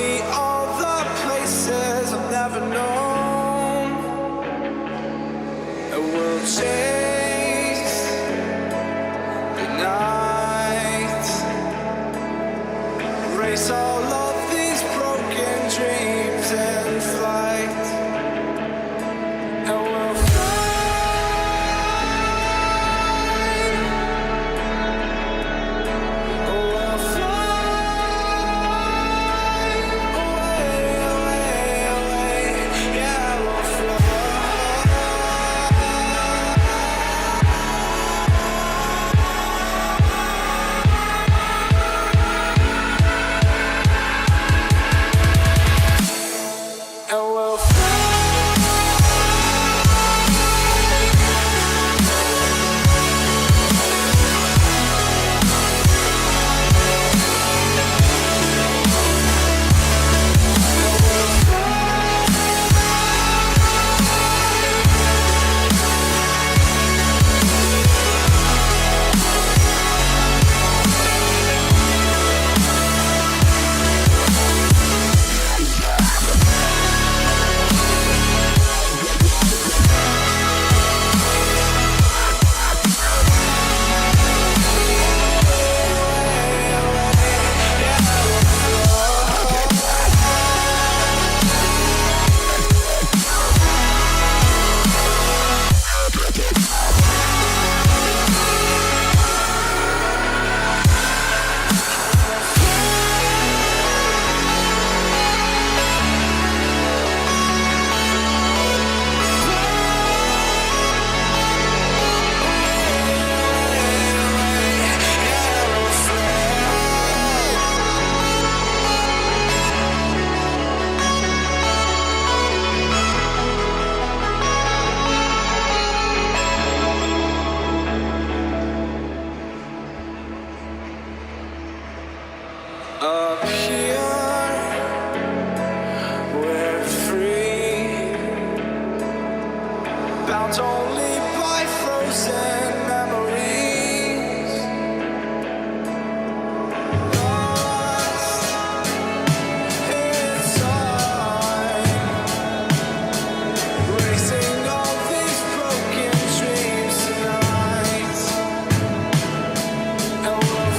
me all the places I've never known. And we'll chase the night, race all of these broken dreams in flight. And we'll up here, we're free, bound only by frozen memories, lost in time, racing all these broken dreams tonight. And we'll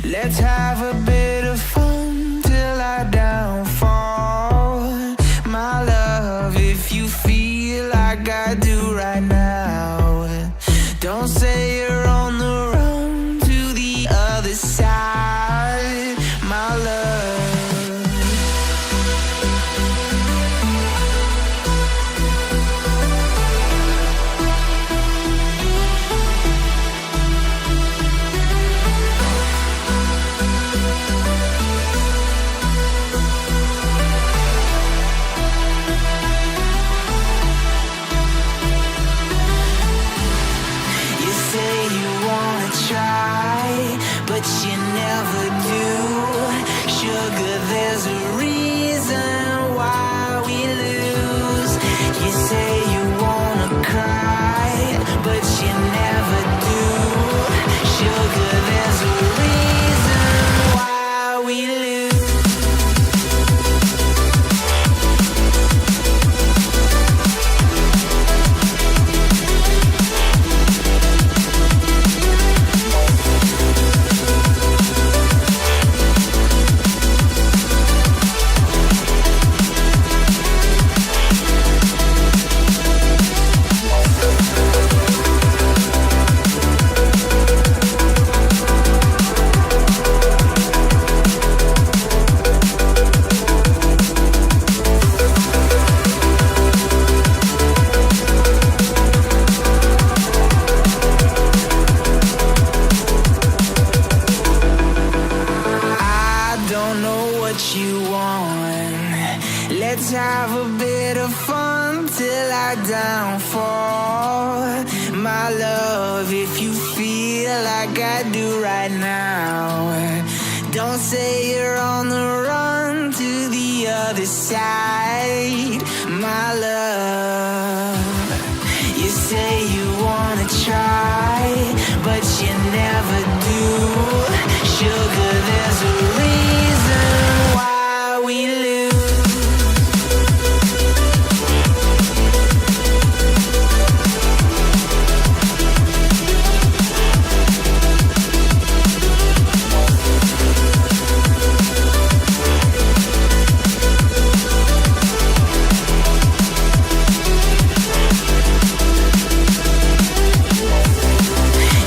let's have a bit of fun till I downfall. My love, if you feel like I do right now, don't say you're on the run to the other side, my love. never do. Sugar, there's a reason why we lose. You say you wanna cry, but you never do. Sugar, there's a reason why we lose. You want. Let's have a bit of fun till I downfall. My love, if you feel like I do right now, don't say you're on the run to the other side. My love, you say you wanna try, but you never do. Sugar, there's a reason why we lose.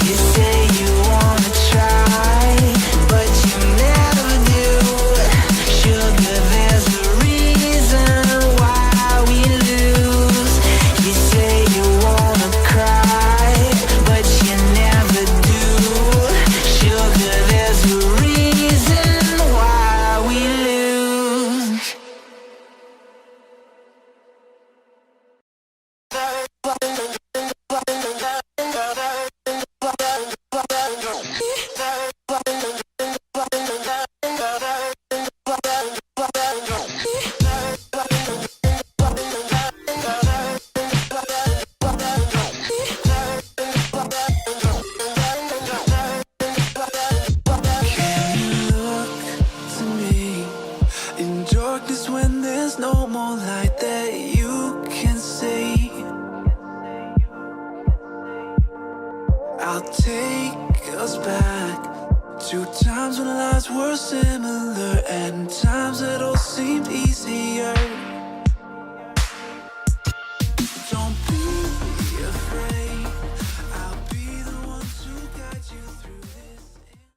You say you wanna try, but you never do. Sugar, there's a reason why we lose. You say you wanna cry, but you never do. Sugar, there's a reason why we lose. Can you look to me in darkness when there's no more light that you can see? I'll take us back to times when lives were similar and times that all seemed easy